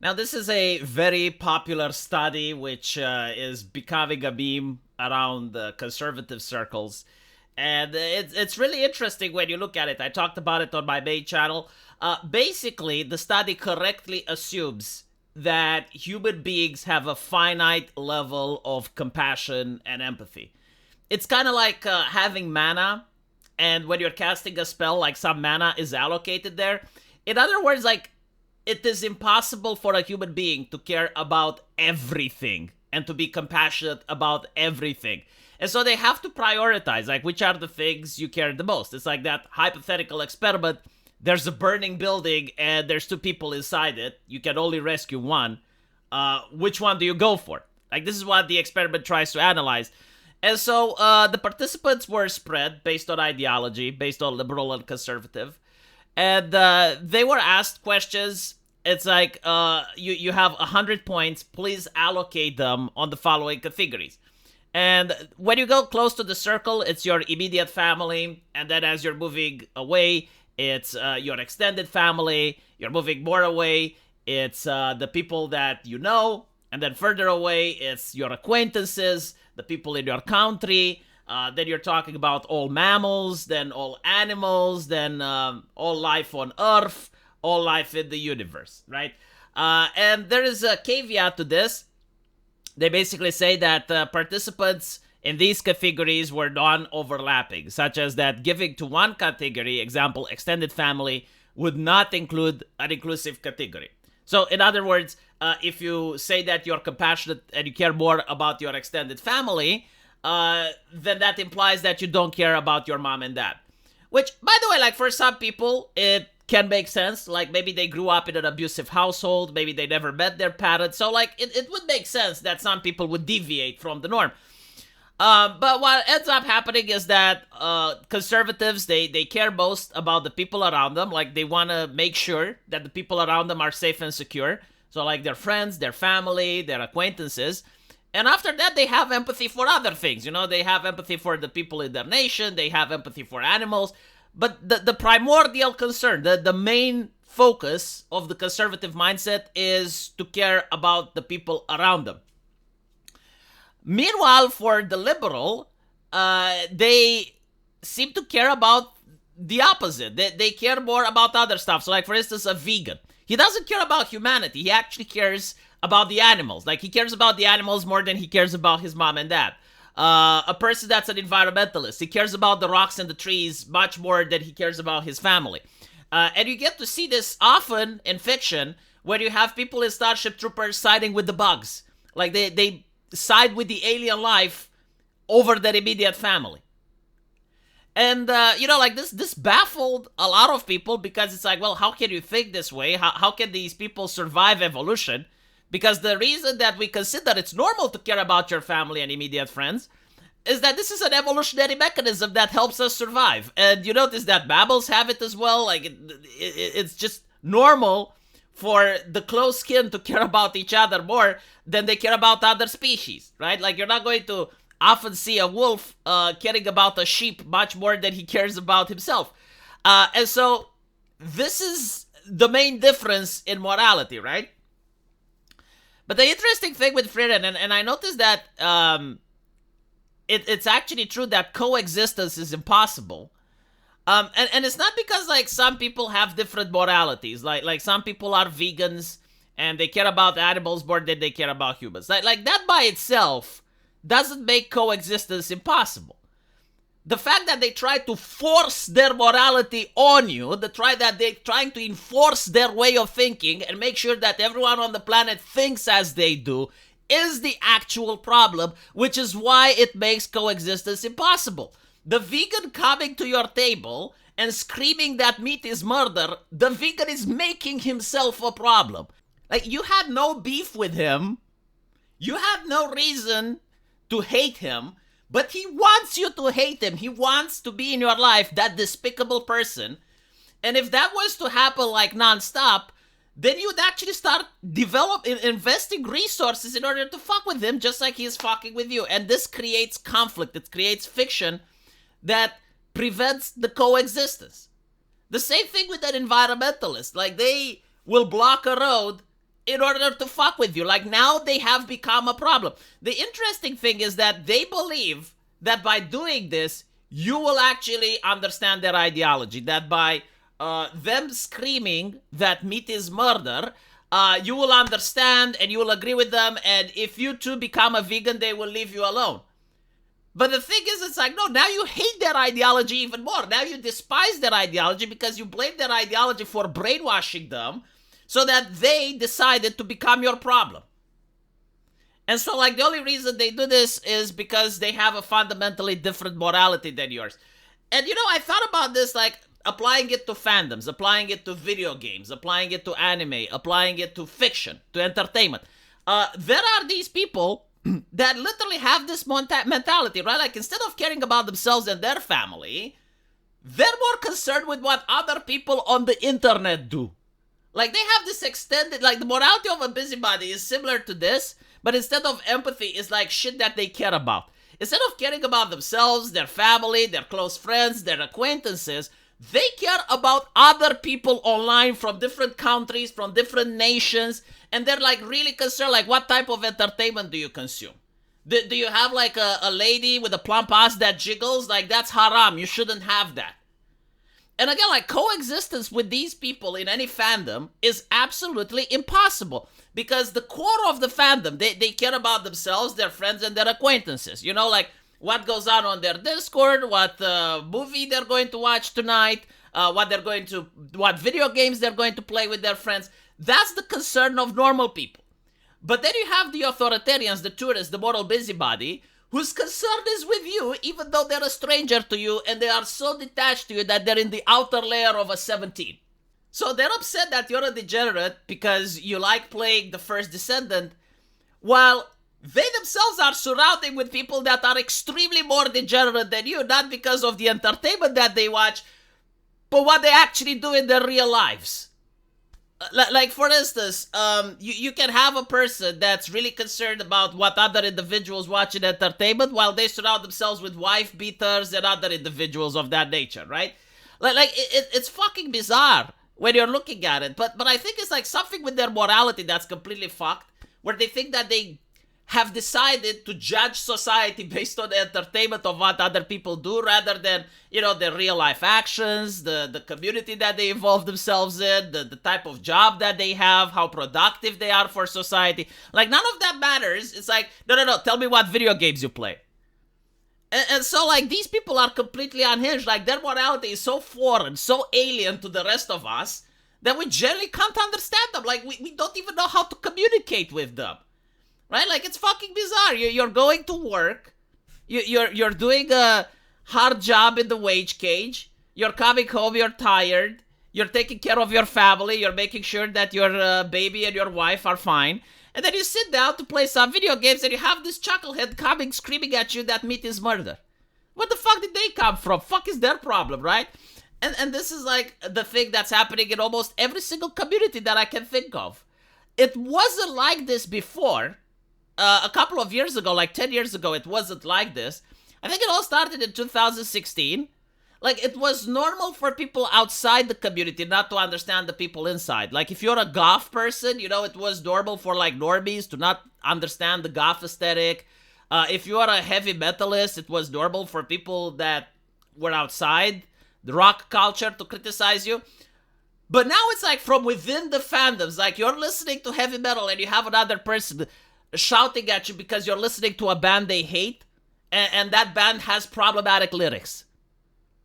Now, this is a very popular study which is becoming a meme around the conservative circles. And it's really interesting when you look at it. I talked about it on my main channel. Basically, the study correctly assumes that human beings have a finite level of compassion and empathy. It's kind of like having mana, and when you're casting a spell, like some mana is allocated there. In other words, like it is impossible for a human being to care about everything and to be compassionate about everything. And so they have to prioritize, like, which are the things you care the most. It's like that hypothetical experiment. There's a burning building and there's two people inside it. You can only rescue one. Which one do you go for? Like, this is what the experiment tries to analyze. And so the participants were spread based on ideology, based on liberal and conservative. And they were asked questions. It's like, you have 100 points. Please allocate them on the following categories. And when you go close to the circle, it's your immediate family. And then as you're moving away, it's your extended family. You're moving more away, it's the people that you know. And then further away, it's your acquaintances, the people in your country. Then you're talking about all mammals, then all animals, then all life on Earth, all life in the universe, right? And there is a caveat to this. They basically say that participants in these categories were non-overlapping, such as that giving to one category, example, extended family, would not include an inclusive category. So, in other words, if you say that you're compassionate and you care more about your extended family, then that implies that you don't care about your mom and dad. Which, by the way, like for some people, it can make sense. Like maybe they grew up in an abusive household, maybe they never met their parents. So like it would make sense that some people would deviate from the norm. But what ends up happening is that conservatives, they care most about the people around them. Like they want to make sure that the people around them are safe and secure. So like their friends, their family, their acquaintances. And after that, they have empathy for other things. You know, they have empathy for the people in their nation. They have empathy for animals. But the primordial concern, the main focus of the conservative mindset is to care about the people around them. Meanwhile, for the liberal, they seem to care about the opposite. They care more about other stuff. So like, for instance, a vegan. He doesn't care about humanity. He actually cares about the animals. Like, he cares about the animals more than he cares about his mom and dad. A person that's an environmentalist, he cares about the rocks and the trees much more than he cares about his family. And you get to see this often in fiction, where you have people in Starship Troopers siding with the bugs. Like, they side with the alien life over their immediate family. And, you know, like, this baffled a lot of people, because it's like, well, how can you think this way? How can these people survive evolution? Because the reason that we consider it's normal to care about your family and immediate friends is that this is an evolutionary mechanism that helps us survive. And you notice that mammals have it as well. Like, it's just normal for the close kin to care about each other more than they care about other species, right? Like, you're not going to often see a wolf caring about a sheep much more than he cares about himself. And so this is the main difference in morality, right? But the interesting thing with Frieren, and I noticed that it's actually true that coexistence is impossible. And it's not because, like, some people have different moralities. Like some people are vegans and they care about animals more than they care about humans. Like that by itself doesn't make coexistence impossible. The fact that they try to force their morality on you, they're trying to enforce their way of thinking and make sure that everyone on the planet thinks as they do, is the actual problem, which is why it makes coexistence impossible. The vegan coming to your table and screaming that meat is murder, the vegan is making himself a problem. Like, you had no beef with him, you had no reason to hate him, but he wants you to hate him. He wants to be in your life, that despicable person. And if that was to happen like nonstop, then you'd actually start investing resources in order to fuck with him, just like he's fucking with you. And this creates conflict. It creates fiction that prevents the coexistence. The same thing with an environmentalist. Like, they will block a road in order to fuck with you. Like, now they have become a problem. The interesting thing is that they believe that by doing this, you will actually understand their ideology. That by them screaming that meat is murder, you will understand and you will agree with them. And if you too become a vegan, they will leave you alone. But the thing is, it's like, no, now you hate their ideology even more. Now you despise their ideology because you blame their ideology for brainwashing them so that they decided to become your problem. And so, like, the only reason they do this is because they have a fundamentally different morality than yours. And, you know, I thought about this, like, applying it to fandoms, applying it to video games, applying it to anime, applying it to fiction, to entertainment. There are these people that literally have this mentality, right? Like, instead of caring about themselves and their family, they're more concerned with what other people on the internet do. Like, they have this extended, like, the morality of a busybody is similar to this, but instead of empathy, it's like shit that they care about. Instead of caring about themselves, their family, their close friends, their acquaintances, they care about other people online from different countries, from different nations, and they're like really concerned, like, what type of entertainment do you consume? Do you have like a lady with a plump ass that jiggles? Like, that's haram. You shouldn't have that. And again, like, coexistence with these people in any fandom is absolutely impossible because the core of the fandom, they care about themselves, their friends, and their acquaintances. You know, like, what goes on their Discord, what movie they're going to watch tonight, what video games they're going to play with their friends. That's the concern of normal people. But then you have the authoritarians, the tourists, the moral busybody, whose concern is with you, even though they're a stranger to you, and they are so detached to you that they're in the outer layer of a 17. So they're upset that you're a degenerate because you like playing the first Descendant, while they themselves are surrounding with people that are extremely more degenerate than you, not because of the entertainment that they watch, but what they actually do in their real lives. Like, for instance, you can have a person that's really concerned about what other individuals watch in entertainment while they surround themselves with wife beaters and other individuals of that nature, right? It's fucking bizarre when you're looking at it. But I think it's like something with their morality that's completely fucked, where they think that they have decided to judge society based on the entertainment of what other people do rather than, you know, their real life actions, the community that they involve themselves in, the type of job that they have, how productive they are for society. Like, none of that matters. It's like, no, tell me what video games you play. And so, like, these people are completely unhinged. Like, their morality is so foreign, so alien to the rest of us that we generally can't understand them. Like, we don't even know how to communicate with them. Right? Like, it's fucking bizarre. You're going to work. You're doing a hard job in the wage cage. You're coming home. You're tired. You're taking care of your family. You're making sure that your baby and your wife are fine. And then you sit down to play some video games and you have this chucklehead coming screaming at you that meat is murder. What the fuck did they come from? Fuck is their problem, right? And this is like the thing that's happening in almost every single community that I can think of. It wasn't like this before. A couple of years ago, like 10 years ago, it wasn't like this. I think it all started in 2016. Like, it was normal for people outside the community not to understand the people inside. Like, if you're a goth person, you know, it was normal for, like, normies to not understand the goth aesthetic. If you are a heavy metalist, it was normal for people that were outside the rock culture to criticize you. But now it's like from within the fandoms. Like, you're listening to heavy metal and you have another person shouting at you because you're listening to a band they hate, and that band has problematic lyrics,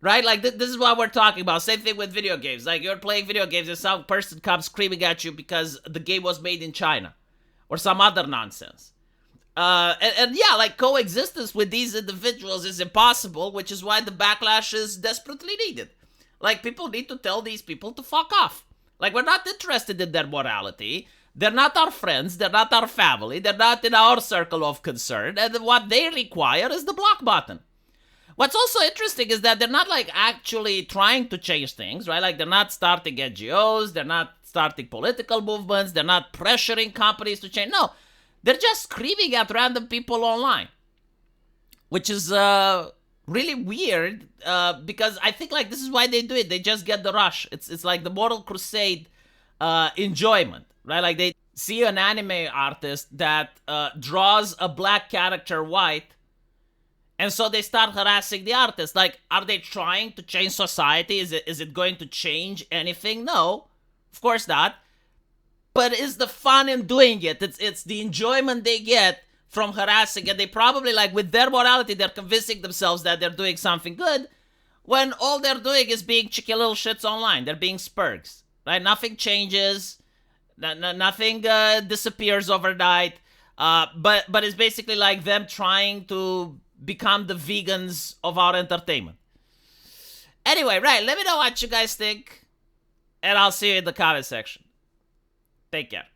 right? Like, this is what we're talking about. Same thing with video games. Like, you're playing video games and some person comes screaming at you because the game was made in China or some other nonsense. And yeah, like, coexistence with these individuals is impossible, which is why the backlash is desperately needed. Like, people need to tell these people to fuck off. Like, we're not interested in their morality. They're not our friends, they're not our family, they're not in our circle of concern, and what they require is the block button. What's also interesting is that they're not, like, actually trying to change things, right? Like, they're not starting NGOs, they're not starting political movements, they're not pressuring companies to change. No, they're just screaming at random people online, which is really weird because I think, like, this is why they do it. They just get the rush. It's like the moral crusade enjoyment. Right? Like, see an anime artist that draws a black character white, and so they start harassing the artist. Like, are they trying to change society? Is it going to change anything? No, of course not. But is the fun in doing it? It's the enjoyment they get from harassing, and they probably, like, with their morality, they're convincing themselves that they're doing something good, when all they're doing is being cheeky little shits online. They're being spurgs, right? Nothing changes. Nothing disappears overnight. But it's basically like them trying to become the vegans of our entertainment. Anyway, right, let me know what you guys think, and I'll see you in the comment section. Take care.